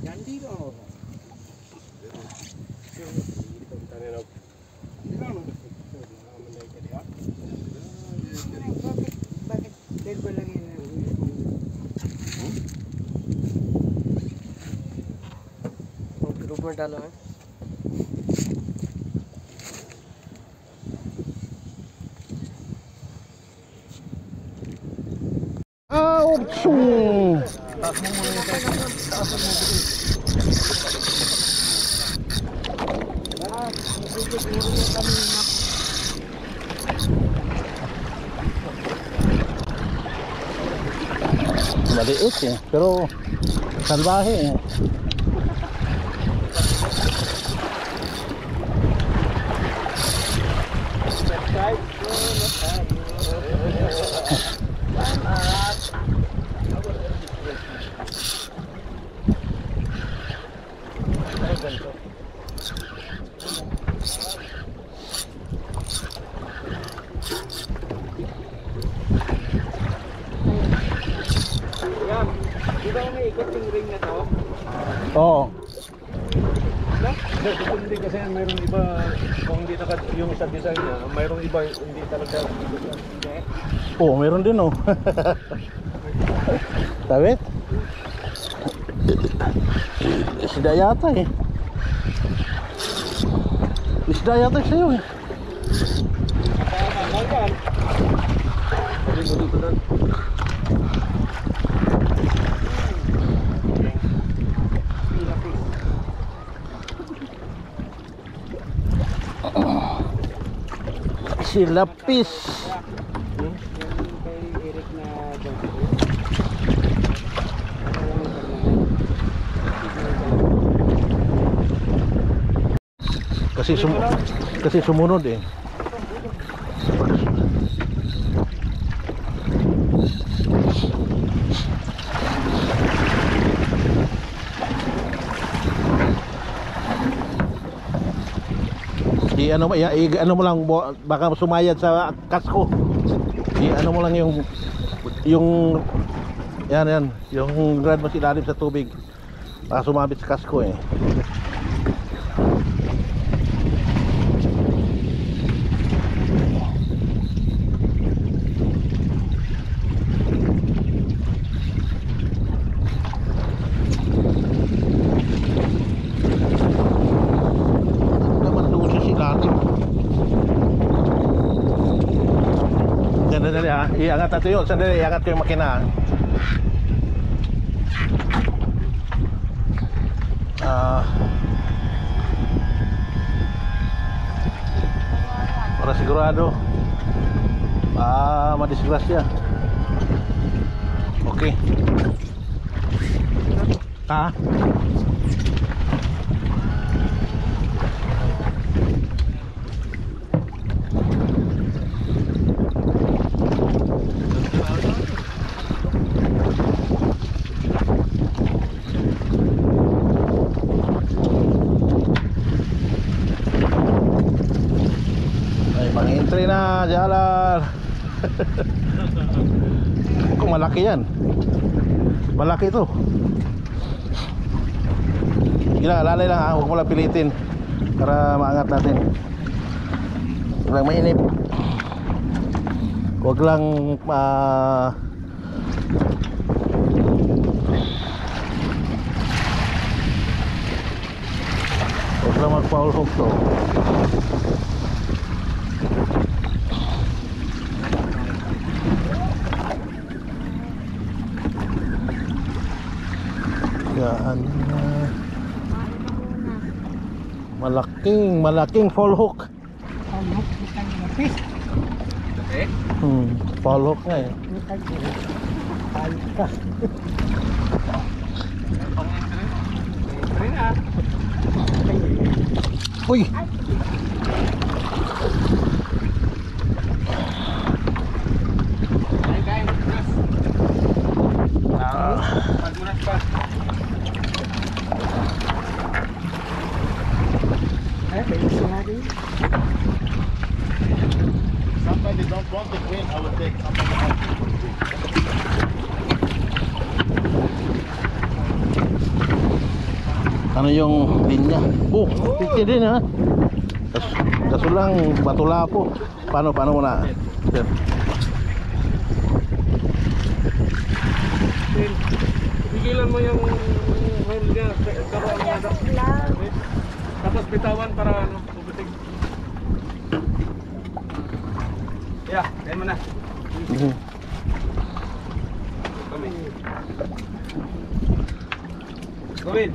Nandito. Bakit? Dahil ba lang yun? Grupo में डालो है maliit eh, pero salbahe eh. Di ba may ikot yung ring na to? Oo. Hindi kasi mayroong iba, kung hindi yung sa design niya, mayroong iba hindi talaga. Oo, meron din oh. Tawit? Isda yata eh. Isda yata sa'yo eh. Silapis. Kay Eric na Kasi sumunod eh. Ano mo lang, baka sumayad sa kasko. Ano mo lang yung yan yung grad mo ilalim sa tubig, baka sumabit sa kasko eh. Sandali ha, iangat natin yun. Sandali, iangat ko yung makina. Para sigurado madisgrasya. Okay. Pang-entry na jalan. Kung malaki yan. Malaki ito. Gila, lalay lang ha. Huwag mo lang pilitin para maangat natin. Huwag lang mainip. Huwag lang huwag lang mag-foul hook to. Yan. Malaking fall hook. Fall hook nga eh. Uy! Somebody don't want the green, I will take somebody else. ano yung linya. Oh, piti din ha. Kaso lang batulapo. Paano muna? Yan. Pigilan mo yung hole niya. Karoon mo na. Tapos bitawan para ano, pubutig. Yeah, kaya mo na. Kami. Gawin.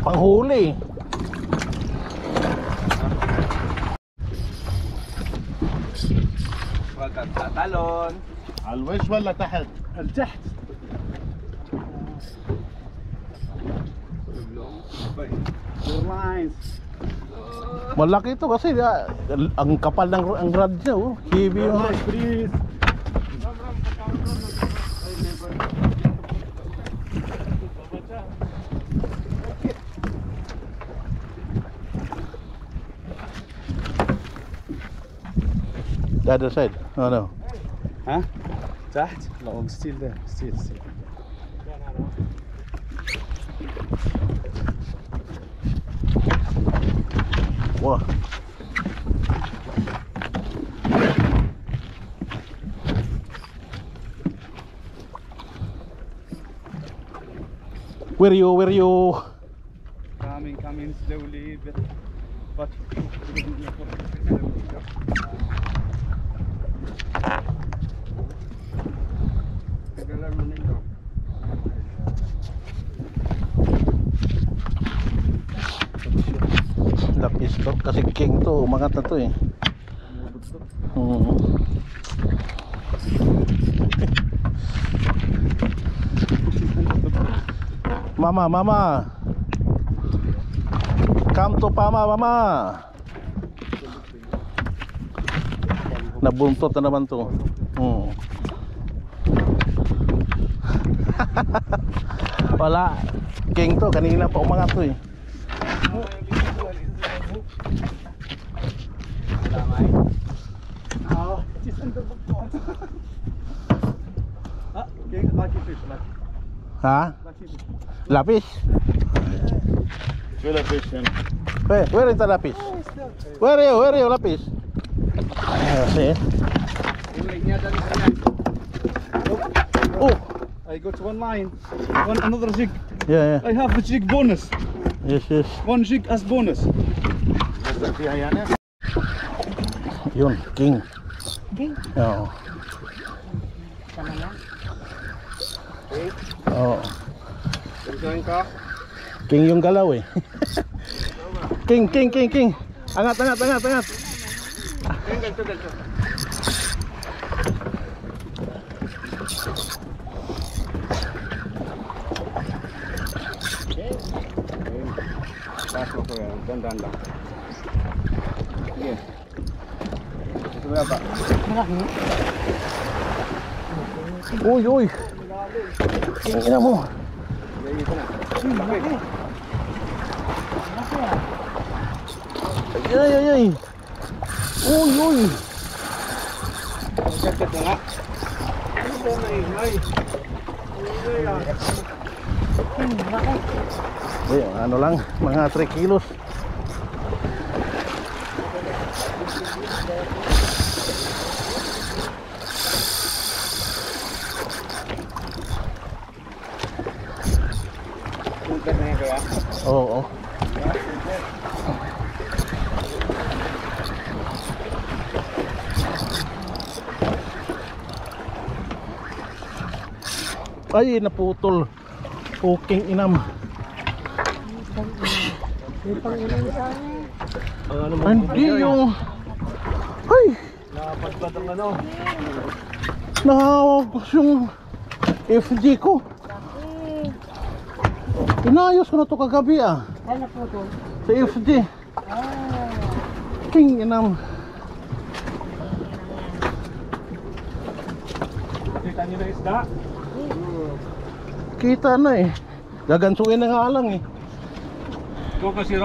Panghuli. Huwag kang tatalon. على الوش ولا تحت؟ Al-taht. Malaki ito kasi ang kapal ng ang rod niya oh. Heavy yung the other side. Oh no. ها؟ تحت؟ لا هو ستيل ده ستيل Wah. Where you? Coming slowly, but Lapis to kasi king to, umangat na to eh. Mama. Come to mama. Nabuntot na naman to. Wala. King to, kanina pa umangat to eh. Ha? Lapis? شو الفيش هنا؟ Where is the lapis? Where are you lapis? See? Oh, I got one line, another jig. yeah. I have a jig bonus. Yes. One jig as bonus. قصدك فيها يعني؟ Yun, king. King? Oo. Sama na? Oo. Ganyan ka? King yung galaw eh. King. Angat. Ganito. Taas mo ko yan, dandan lang. Sige. Ito ba ba? Uy. Tingnan mo. Ito na. Laki. Ay. Uy. Magkakit mo nga. Ano ba maingay? Ano lang, mga 3 kilos. Magkakit na yan kaya? Oo. Ay, naputol. Puking inam. Hindi yung... Ay! Napadpad ang ano? Nahawag yung FG ko. Inayos ko na to kagabi ah. Ano po to? Sa FG. King inam. Kita niyo na isda? Kita na eh. Gagansuin na nga lang eh. Ito kasi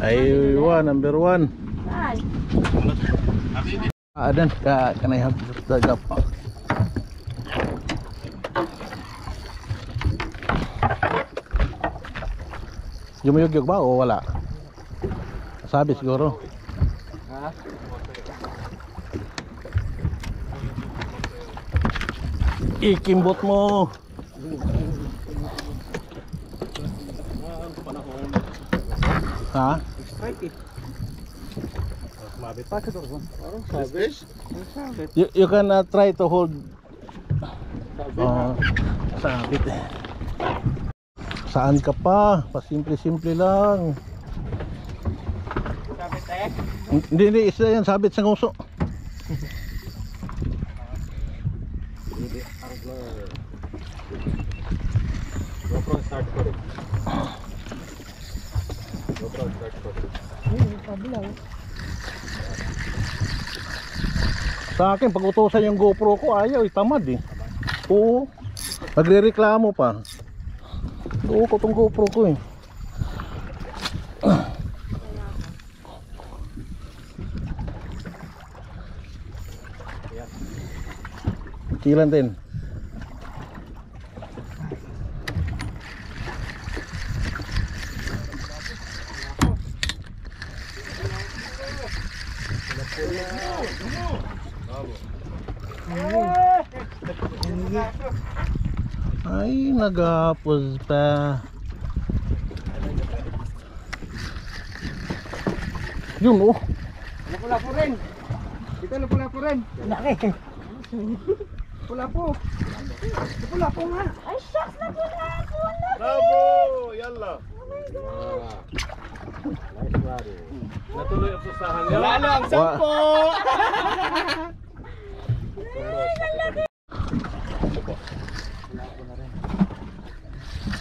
Aywa, number 1. Saan? Adan, can I have the gap? Yumayugyog ba o wala? Sabi siguro. Ha? Ikimbot mo. Ha? Strike eh. Mabit pa ka doon. Parang Fish? sabit. You can try to hold. Sabit eh. Saan ka pa? Pasimple-simple lang. Sabit eh? Hindi, isa yan. Sabit sa nguso. GoPro start ko rin. GoPro start ko rin. Sa akin, pag utusan yung GoPro ko, ayaw, tamad eh. Oo. Nagre-reklamo pa. Oo ko tong GoPro ko eh. Kilan din. Ay, nagapos pa. Yun oh. Lapu-lapu rin. Dito lapu-lapu rin. Laki. Lapu-lapu. Lapu-lapu nga. Ay, shucks, lapu-lapu. Bravo! Yalla! Natuloy ang pustahan niya. Wala lang, 10!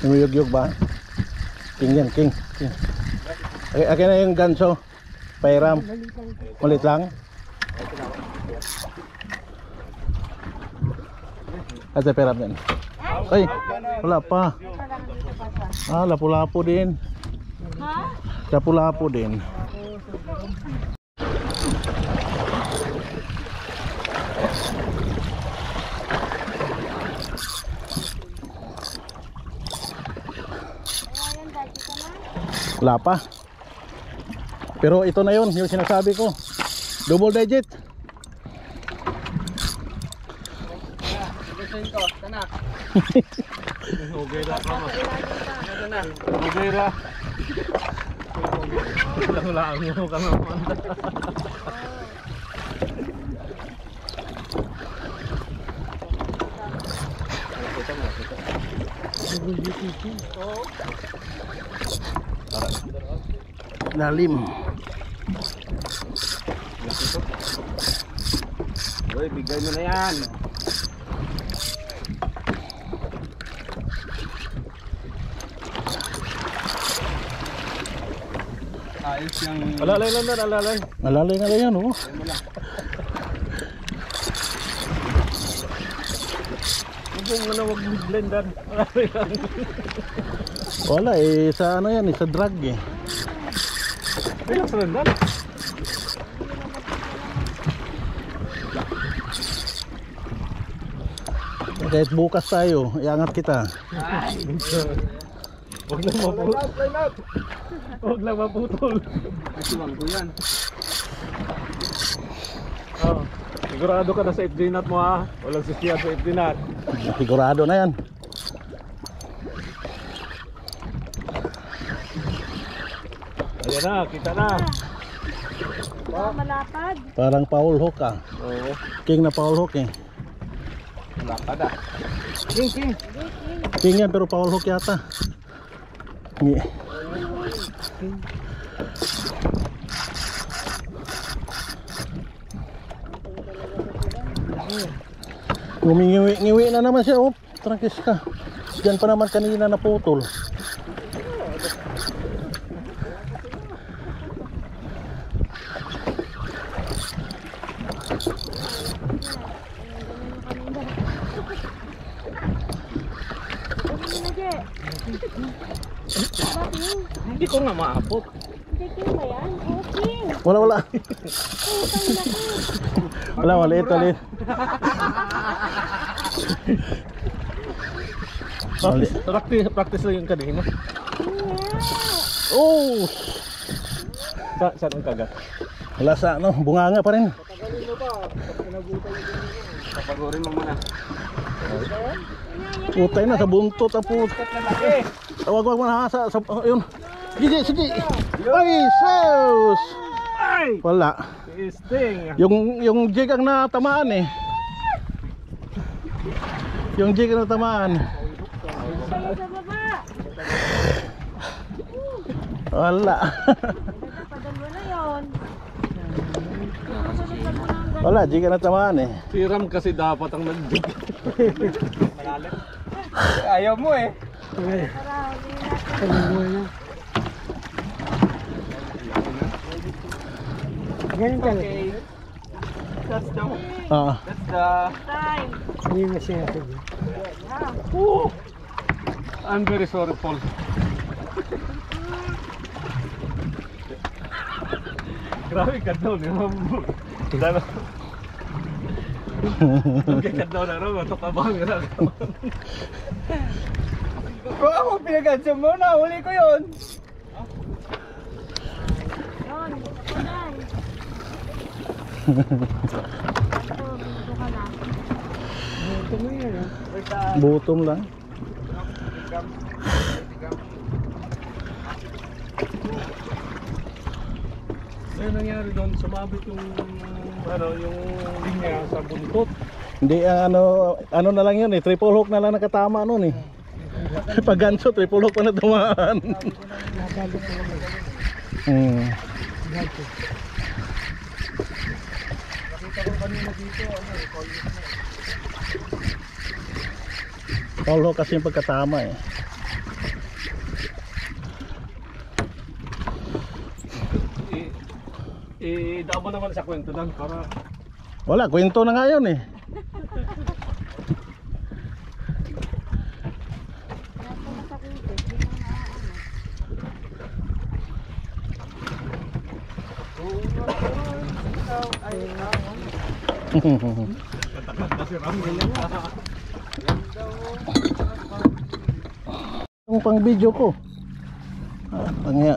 Umiyog-yog ba? King yan, king. Akin na yung ganso. Pairam. Ulit lang. At sa pairam din. Ay, wala pa. Ah, lapu-lapu din. Ha? Lapu-lapu din. Wala pa. Pero ito na yun, yung sinasabi ko. Double digit. Hugera pa mo. Hugera. Lang mo ka naman. Lalim. Uy, bigay mo na yan. Ayos yung... Alalay lang na, alalay. Nalalay na yan oh. Huwag mo na huwag blendan. Alalay lang. Wala eh, sa ano yan eh, sa drag eh. Relax rin dan. Kahit bukas tayo, iangat kita. Huwag lang maputol. Huwag lang maputol. Asuwang ko yan. Oh, sigurado ka na sa FJ nut mo ha. Walang sisiyan sa FJ nut. Sigurado na yan. Ayan na, kita na. Malapad. Parang Paul Hook ah. Oo, King na Paul Hook eh. wala pa na. King. King yan pero Paul Hook yata. Ngi. Ngumingiwi na naman siya oh. Trangkis ka. Diyan pa naman kanina naputol. Hindi ko nga maabot. King ba yan? Oo, King. Wala. Wala, maliit. Practice lang yung kanina. Oh! Saan ang kagat? Wala sa ano, bunganga pa rin. Papagurin mo muna. Putay na sa buntot ang putot. Wag mo na sa yun. Sige. Ay, sus! Wala. Sting. Yung jig ang natamaan eh. Yung jig ang natamaan. Sa baba. Wala. Padal mo na yun. Wala, jig ang natamaan eh. Si Ram kasi dapat ang nag-dig. Ayaw mo eh. Okay. That's the Ah. Time. I'm very sorry, Paul. Grabe ka daw ni Ram. Dalo. Okay ka daw na Ram, matukabang na Ram. Kung ako pinag-answer mo, nahuli ko yun. Yun. Kulay. Butom lang. Ano nangyari doon? Sumabit yung yung linya sa buntot. Hindi ano na lang yun eh, triple hook na lang nakatama noon eh. Pag ganso, triple hook pa na tumaan. Triple hook kasi yung pagkatama eh. Dama naman sa kwento lang para Wala, kwento na nga yun eh. Yung pang video ko. Pangya.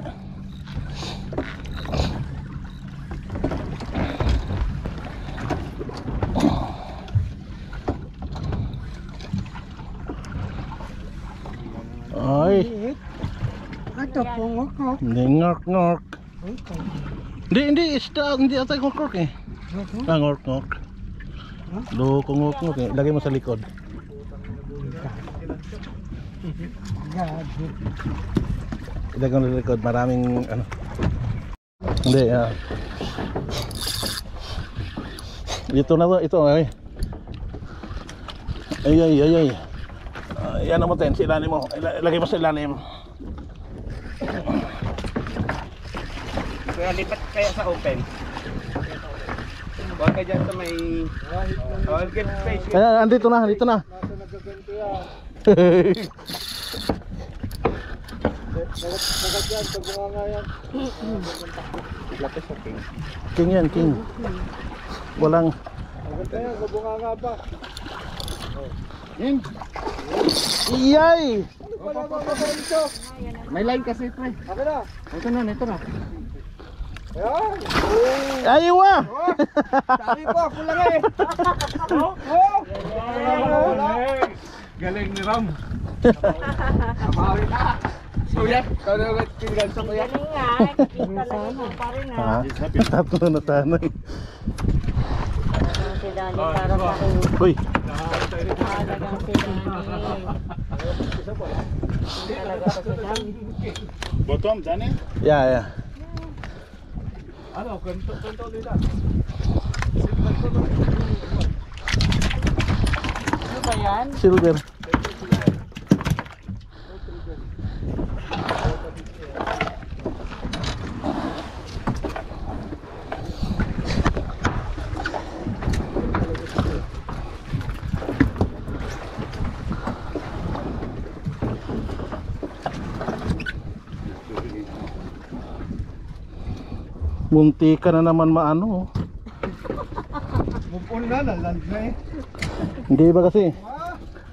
Ay. Ato po ngok. Ngok. Hindi isda, hindi ata ngok eh. Ngok. Loko ngok eh. Lagay mo sa likod. Ilagay mo sa likod, maraming ano. Hindi, Ito na to, ito ay. Ay. Yan ang moten, sa ilalim mo. Ilagay mo sa ilalim. kaya lipat kaya sa open. Huwag ka dyan sa may get space. Ayan, andito na. King yan, king. Walang iyay! May line kasi ito eh. Ito na. Aywa! Sabi ko, ako lang eh. Galing ni Ram. Amawi na. Kuya, kau na ulit pinganso ko yan. Galing nga. Kita lang ito pa rin ha. Tatlo na tanay. Si Dani para sa akin. Uy! Talagang si Dani. Talaga pa si Dani. Bottom, Danny? Yeah. Ano, kwento nila. Ano ba yan? Silver. Munti ka na naman maano. Move on na, land na eh. Hindi ba kasi?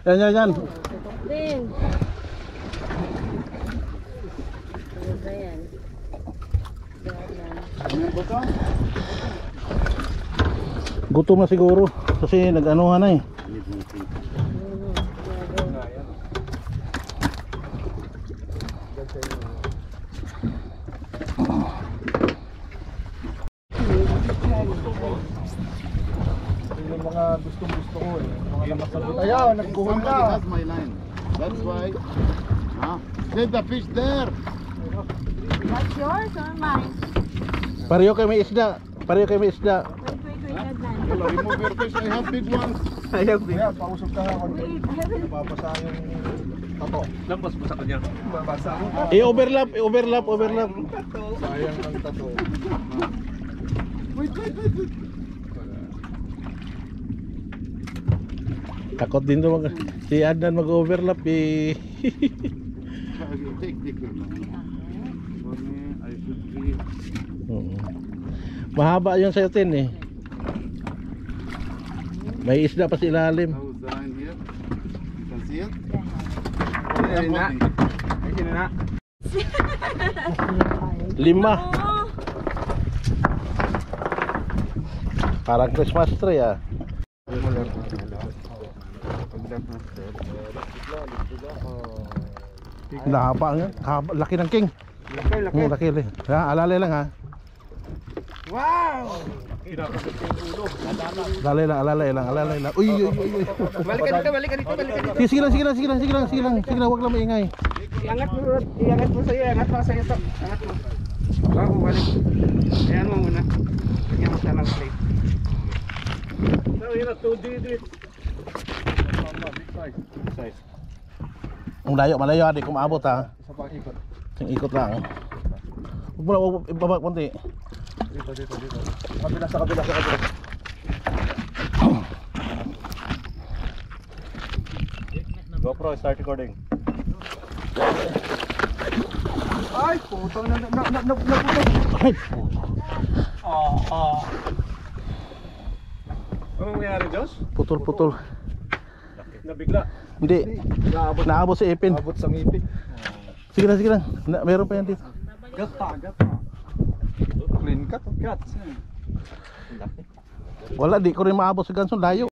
Yan. Alvin. Ano ba yan? Dahan. Gutom na siguro kasi nag-anuhan na eh. Yung mga gustong-gusto ko eh. Mga nakasagot. Ayaw, nagbuhol na. Somebody has my line. That's why. Save the fish there. What's yours or mine? Pareho kayo may isda. Pareho kayo may isda. Wait, Adnan. Hello, remove your fish. I have big ones. Kaya, pausap ka nga. Wait, I haven't. Napapasa yung tato. Lampas mo sa kanya. Babasa mo. I-overlap. Sayang ang tato. Wait. Takot din to si Adnan mag-overlap eh. Take your line. For me, I should be. Oo. Mahaba yun sa tin eh. May isda pa sa ilalim. How's the line here? You can see it? Ayun na. Ayun na. 5. Parang Christmas tree ah. Lahaba nga. Laki ng king. Laki. Alalay lang ha. Alalay lang. Uy. Balikan dito. Sige lang, wag lang maingay. Iangat mo sa'yo to. Angat mo. Bago balik. Ayan mo muna. Lagyan mo siya ng plate. Yun na, 2D dit. Big size. Ang malayo di ko maabot ha. Isa pang ikot. Isang ikot lang. Huwag ibaba konti. Dito. Sa kabila. GoPro, start recording. Ay, putang na. Ay, Anong nangyari, Josh? putol. Nabigla. Hindi. Naabot sa ipin. Abot sa ngipin. Sige lang. Meron pa yan dito. Gata. Clean cut. Wala, di ko rin maabot sa ganso. Layo.